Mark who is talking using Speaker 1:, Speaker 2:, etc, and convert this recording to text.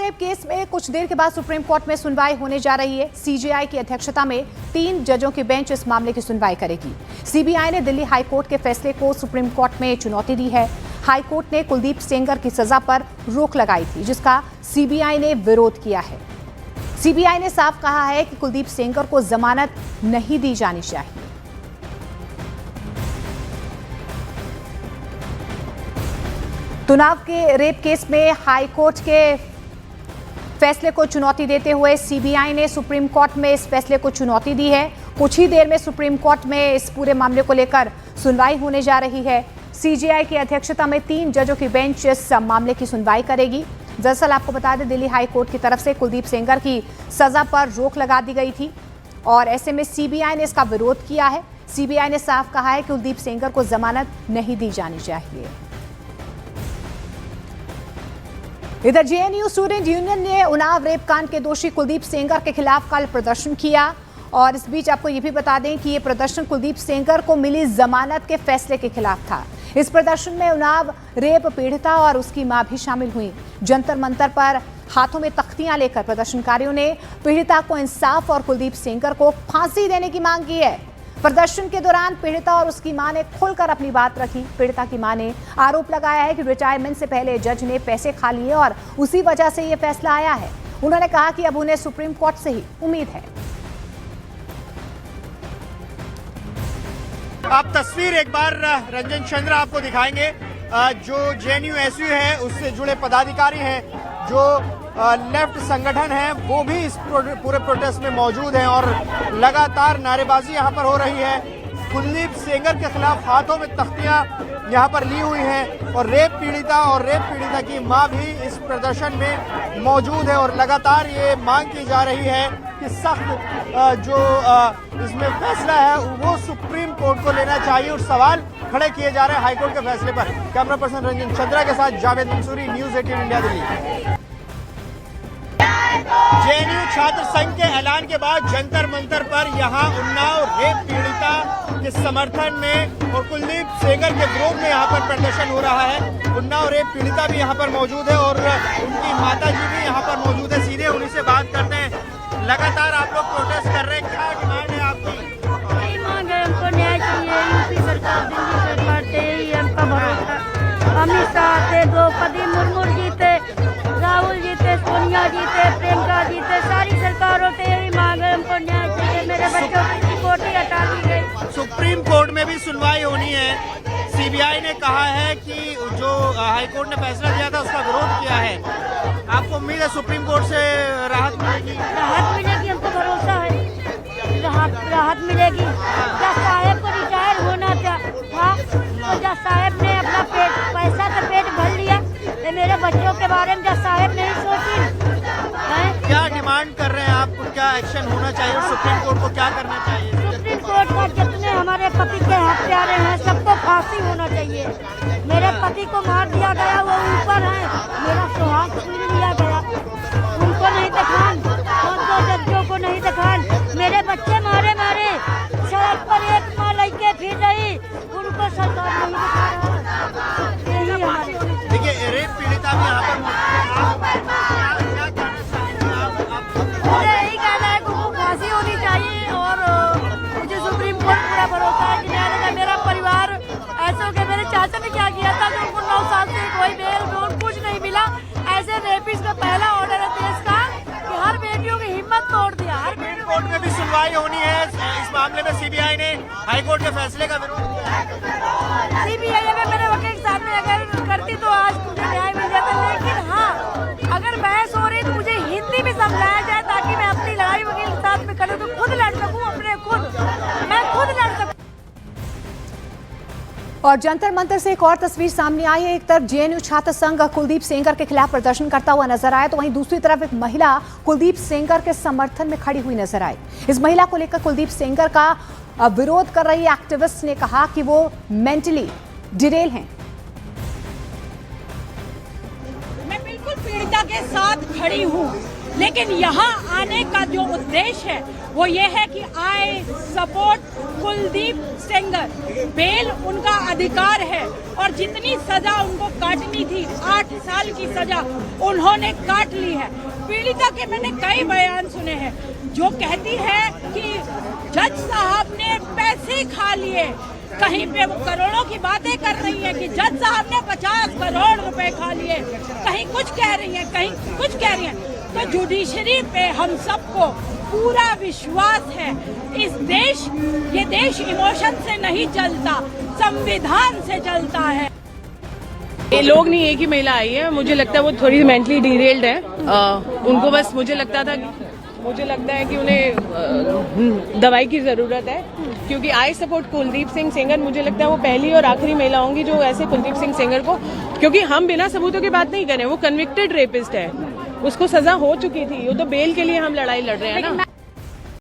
Speaker 1: Rape case में कुछ देर के बाद सुप्रीम कोर्ट में सुनवाई होने जा रही है। सीजेआई की अध्यक्षता में 3 जजों की बेंच इस मामले की सुनवाई करेगी। सीबीआई ने दिल्ली हाई कोर्ट के फैसले को सुप्रीम कोर्ट में चुनौती दी है। हाई कोर्ट ने कुलदीप सेंगर की सजा पर रोक लगाई थी, जिसका सीबीआई ने विरोध किया है। सीबीआई ने साफ कहा है कि कुलदीप सेंगर को जमानत नहीं दी जानी चाहिए। उन्नाव के रेप केस में हाई कोर्ट के फैसले को चुनौती देते हुए सीबीआई ने सुप्रीम कोर्ट में इस फैसले को चुनौती दी है। कुछ ही देर में सुप्रीम कोर्ट में इस पूरे मामले को लेकर सुनवाई होने जा रही है। सीजेआई की अध्यक्षता में 3 जजों की बेंच इस मामले की सुनवाई करेगी। दरअसल आपको बता दें, दिल्ली हाई कोर्ट की तरफ से कुलदीप सेंगर की सजा पर रोक लगा दी गई थी और ऐसे में सीबीआई ने इसका विरोध किया है। सीबीआई ने साफ कहा है कि कुलदीप सेंगर को जमानत नहीं दी जानी चाहिए। इधर जेएनयू स्टूडेंट यूनियन ने उन्नाव रेप कांड के दोषी कुलदीप सेंगर के खिलाफ कल प्रदर्शन किया और इस बीच आपको ये भी बता दें कि ये प्रदर्शन कुलदीप सेंगर को मिली जमानत के फैसले के खिलाफ था। इस प्रदर्शन में उन्नाव रेप पीड़िता और उसकी मां भी शामिल हुई। जंतर मंतर पर हाथों में तख्तियां लेकर प्रदर्शनकारियों ने पीड़िता को इंसाफ और कुलदीप सेंगर को फांसी देने की मांग की है। प्रदर्शन के दौरान पीड़िता और उसकी मां ने खुलकर अपनी बात रखी। पीड़िता की मां ने आरोप लगाया है कि रिटायरमेंट से पहले जज ने पैसे खा लिए और उसी वजह से ये फैसला आया है। उन्होंने कहा कि अब उन्हें सुप्रीम कोर्ट से ही उम्मीद है।
Speaker 2: आप तस्वीर एक बार रंजन चंद्र आपको दिखाएंगे। जो जेएनयू एसयू है उससे जुड़े पदाधिकारी हैं, जो लेफ्ट संगठन है, वो भी इस पूरे प्रोटेस्ट में मौजूद हैं और लगातार नारेबाजी यहां पर हो रही है। कुलदीप सेंगर के खिलाफ हाथों में तख्तियां यहां पर ली हुई हैं और रेप पीड़िता की मां भी इस प्रदर्शन में मौजूद है और लगातार ये मांग की जा रही है कि सख्त जो इसमें फैसला है वो सुप्रीम कोर्ट को लेना चाहिए और सवाल खड़े किए जा रहे हैं हाईकोर्ट के फैसले पर। कैमरा पर्सन रंजन चंद्रा के साथ Javed Mansuri, news 18 India, Delhi. JNU छात्र संघ के ऐलान के बाद जंतर मंतर पर यहां उन्नाव रेप पीड़िता के समर्थन में और कुलदीप सेंगर के विरोध में यहां पर प्रदर्शन हो रहा है। उन्नाव रेप पीड़िता भी यहां पर मौजूद है और उनकी माताजी भी यहां पर मौजूद है। सीधे उन्हीं से बात करते हैं। लगातार आप लोग प्रोटेस्ट कर रहे हैं, क्या डिमांड है आपकी?
Speaker 3: यही मांग है, हमको न्याय चाहिए। यूपी सरकार, दिल्ली सरकार से यही हमका भरोसा। अमित शाह थे, द्रौपदी मुर्मू जीते, राहुल जीते, सोनिया जीते, प्रियंका जीते, सारी सरकारों से यही मांग है, हमको न्याय चाहिए। मेरे बच्चों की कोटी हटा दी गई।
Speaker 2: सुप्रीम कोर्ट में भी सुनवाई होनी है। सीबीआई ने कहा है कि जो हाईकोर्ट ने फैसला दिया था उसका विरोध किया है। आपको उम्मीद है सुप्रीम कोर्ट से राहत मिलेगी?
Speaker 3: राहत मिलेगी, हमको भरोसा है राहत मिलेगी। जज साहब को रिटायर होना था, तो जज साहब ने अपना पैसा से पेट भर लिया। मेरे बच्चों के बारे में जज साहब नहीं सोची।
Speaker 2: क्या डिमांड कर रहे हैं आप? क्या एक्शन होना चाहिए और सुप्रीम कोर्ट को क्या करना चाहिए?
Speaker 3: सुप्रीम कोर्ट का जितने हमारे पति के हत्यारे हैं सबको फांसी होना चाहिए। मेरे पति को मार दिया गया, वो ऊपर है, मेरा सुहाग छीन लिया गया, उनको नहीं दिखान, 2 जज्जों को नहीं दिखान। मेरे बच्चे मारे सड़क पर एक माँ लेके फिर रही, उनको सरकार नहीं दिखा रहा। यही हमारे
Speaker 2: देखिए, रेप पीड़िता भी यहाँ पर
Speaker 3: यही कहना है कि उनको फांसी होनी चाहिए और मुझे सुप्रीम कोर्ट पूरा भरोसा है कि न्याय देगा। मेरा परिवार ऐसा हो गया, मेरे चाचा ने क्या किया था कि उनको 9 साल से कोई बेल बोल कुछ नहीं मिला। ऐसे रेपिस्ट का पहला ऑर्डर है देश का कि हर बेटियों की हिम्मत तोड़ दिया।
Speaker 2: सुप्रीम कोर्ट में भी सुनवाई होनी है। इस मामले में सीबीआई ने हाईकोर्ट के फैसले का विरोध किया।
Speaker 3: सीबीआई अगर मेरे वकील साहब ने अगर करती तो आज मुझे न्याय मिल जाता, लेकिन हाँ, अगर बहस हो रही तो मुझे हिंदी में समझाया जाए ताकि मैं अपनी लड़ाई वकील साहब में करूँ तो खुद लड़ सकूँ, मैं खुद लड़ सकूँ।
Speaker 1: और जंतर मंतर से एक और तस्वीर सामने आई है। एक तरफ जेएनयू छात्र संघ कुलदीप सेंगर के खिलाफ प्रदर्शन करता हुआ नजर आया, तो वहीं दूसरी तरफ एक महिला कुलदीप सेंगर के समर्थन में खड़ी हुई नजर आई। इस महिला को लेकर कुलदीप सेंगर का विरोध कर रही एक्टिविस्ट ने कहा कि वो मेंटली डिरेल हैं।
Speaker 4: मैं बिल्कुल पीड़िता के साथ खड़ी हूँ। लेकिन यहाँ आने का जो उद्देश्य है वो ये है कि I support Kuldeep Sengar. Bail उनका अधिकार है और जितनी सजा उनको काटनी थी 8 साल की सजा उन्होंने काट ली है। पीड़िता के मैंने कई बयान सुने हैं जो कहती है कि जज साहब ने पैसे खा लिए, कहीं पे वो करोड़ों की बातें कर रही है कि जज साहब ने 50 करोड़ रुपए खा लिए, कहीं कुछ कह रही है, कहीं कुछ कह रही है। तो जुडिशरी पे हम सबको पूरा विश्वास है। ये देश इमोशन से नहीं चलता, संविधान से चलता है।
Speaker 5: ये लोग नहीं, एक ही महिला आई है, मुझे लगता है वो थोड़ी मेंटली डिरेल्ड है। उनको बस मुझे लगता है कि उन्हें दवाई की ज़रूरत है, क्योंकि आई सपोर्ट कुलदीप सिंह सेंगर। मुझे लगता है वो पहली और आखिरी महिला होंगी जो ऐसे कुलदीप सिंह सेंगर को, क्योंकि हम बिना सबूतों की बात नहीं करें, वो कन्विक्टेड रेपिस्ट है, उसको सजा हो चुकी थी, वो तो बेल के लिए हम लड़ाई लड़ रहे हैं ना।